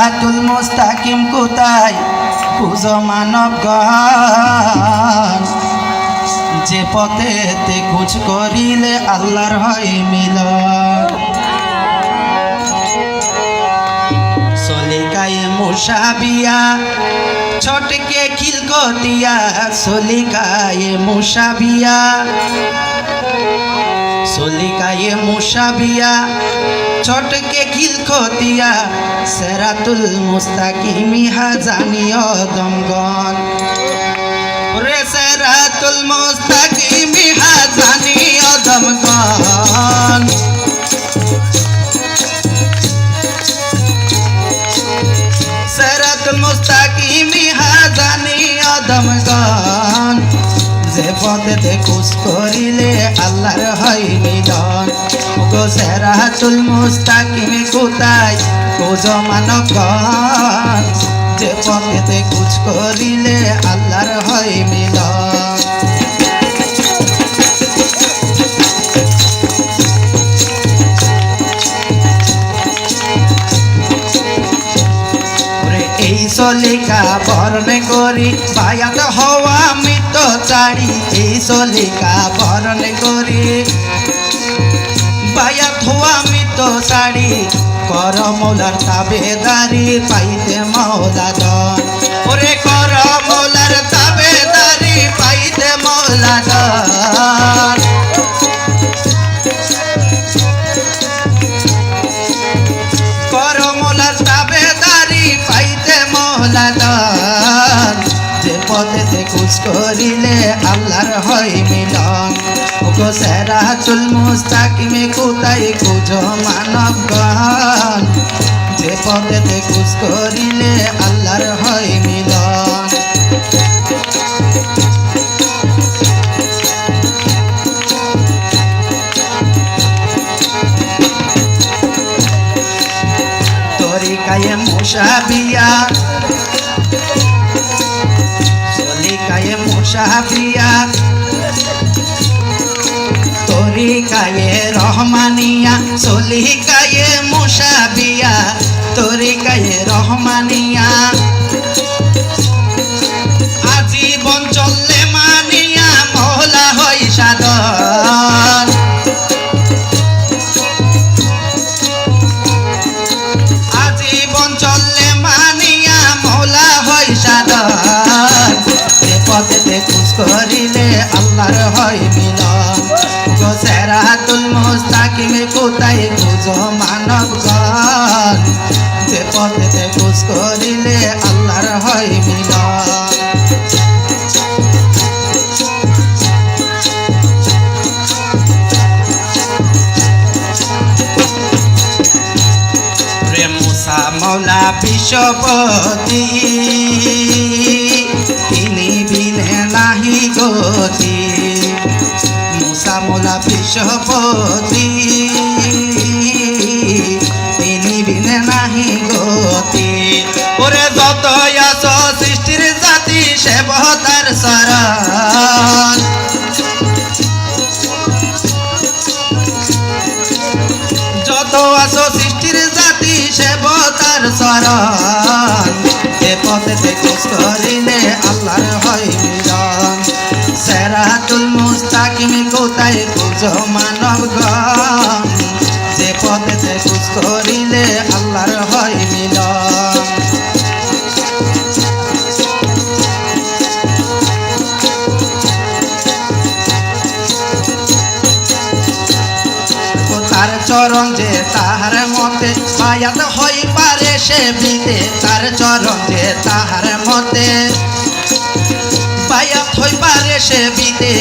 সেরাতুল মুস্তাকিম কোথায় খুঁজো মানবগণ, যে পথেতে খোঁজ করিলে আল্লাহর হয় মিলন। সলিকায়ে মুসাবিয়া ছোটকে খিলকতিয়া, সলিকায়ে মুসাবিয়া, সলিকায়ে মুসাবিয়া ছোটকে খিলকতিয়া, সেরাতুল মুস্তাকিমি হাজানিও দমগন। রে সেরাতুল মুস্তাকিমি হাজানিও দমগন। সেরাতুল মুস্তাকিমি হাজানিও দমগন, যে পথেতে খোঁজ করিলে আল্লাহর হয় মিলন। গো সেরাতুল মুস্তাকিম কোথায় খোঁজো মানবগণ, যে পথেতে খোঁজ করিলে আল্লাহর হয় মিলন। এই সলিকা বরণ করি বায়াত হওয়া মৃত চারি, এই সলিকা বরণ করি বায়াত হওয়া মৃত চারি, কর মৌলার তাবেদারি পাইতে মৌলা দন। ওরে কর মৌলার তাবেদারি পাইতে মৌলা দন। কর মৌলার তাবেদারি পাইতে মৌলা দন, যে পথেতে খোঁজ করিলে আল্লাহর হয় মিলন। গো সেরাতুল মুস্তাকিমে কোথায় খুঁজো মানবগণ, যে পথেতে খোঁজ করিলে আল্লাহর হয় মিলন। তরিকায়ে মুসাবিয়া, সলিকায়ে মুসাবিয়া, তরিকায়ে রহমানিয়া, সলিকায়ে মুসাবিয়া, তরিকায়ে রহমানিয়া, আজীবন চললে মানিয়া মৌলা হয় সাধন। আজীবন চললে মানিয়া মৌলা হয় সাধন, যে পথেতে খোঁজ করিলে আল্লাহর হয় মিলন। গো সেরাতুল মুস্তাকিমে কোথায় খুঁজো মানবগণ, যে পথেতে খোঁজ করিলে আল্লাহর হয় মিলন। রে মুসা মৌলা বিশ্বপতি, তিনি বিনে নাহি গতি। মুসা মৌলা বিশ্বপতি, তিনি বিনে নাহি গতি। ওরে যত আছো সৃষ্টির জাতি সেবতার শরণ, যত আছো সৃষ্টির জাতি সেবতার শরণ, যে পথেতে খোঁজ করিলে আল্লাহর হয় মিলন। সেরাতুল মুস্তাকিম কোথায় খুঁজো মানবগণ, যে পথেতে খোঁজ করিলে আল্লাহর হয় মিলন। তার চরণ যে তাহার মতে বায়াত হই পারে সে বিদে, তার চরণ যে তাহার মতে বায়াত হই পারে সে বিদে।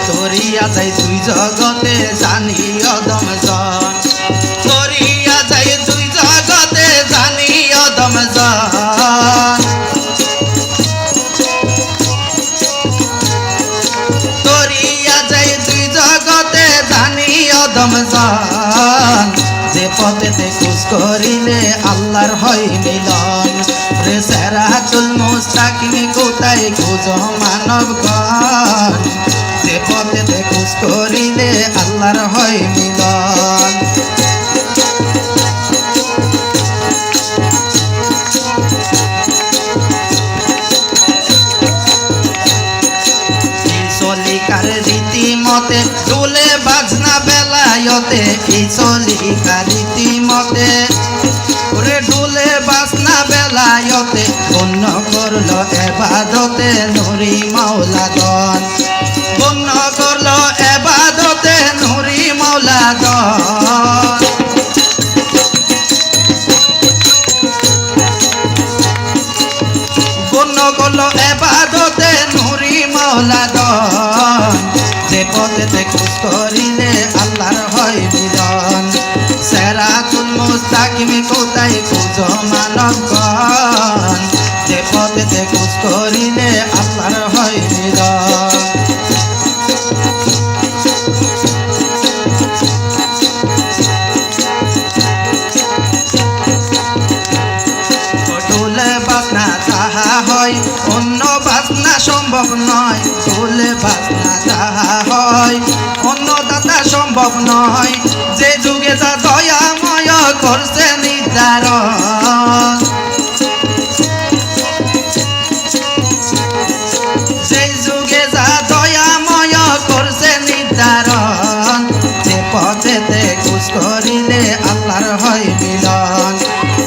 তরিয়া যাই দুই জগতে জানি অদমজন, তরিয়া যাই দুই জগতে জানি অদমজন। তরিয়া যাই দুই জগতে জানি অদমজন, যে পথেতে খোঁজ করিলে আল্লাহর হয় মিলন। রে সেরাতুল মুস্তাকিম কোথায় খুঁজো মানবগণ, যে পথেতে খোঁজ করিলে আল্লাহর হয় মিলন। মতে দুলে বাজনা বেলায়তে এই চলিকা রীতি মতে ওরে ডুলে বাজনা বেলায়তে গণ্য করলো এবাদতে নুরি মাওলা দন গণ্য করলো এবাদতে নুরি মাওলা দন গণ্য করলো এবাদতে নুরি মাওলা দন যে পথেতে খুশ করিলে আল্লাহর হয় মিলন সিরাতুল মুস্তাকিম কোথায় খুঁজো মানবগণ যে পথেতে খুশ করিলে আল্লাহর হয় মিলন ডোলে বাজনা যাহা হয় অন্য বাজনা সম্ভব নয় ডোলে বাজনা যাহা হয় অন্য দাতা সম্ভব নয় যে যুগে যা দয়াময় করছে নির্ধারণ সেই যুগে যা দয়াময় করছে নির্ধারণ যে পথেতে খুশ করিলে আল্লাহর হয় মিলন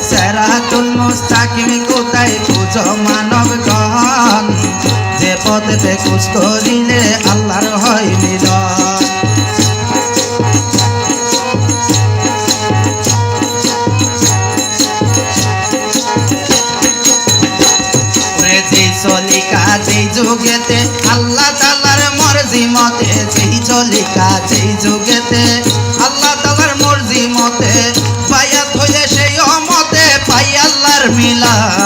সিরাতুল মুস্তাকিম কোথায় খুঁজো মানবগণ যে পথেতে খুশ করিলে আল্লাহর হয় মিলন যেই চলিকা যেই যুগেতে আল্লাহ তাআলার মর্জি মতে যেই চলিকা যেই যুগেতে আল্লাহ তাআলার মর্জি মতে বায়াত হইলে সেই মতে পাই আল্লাহর মিলন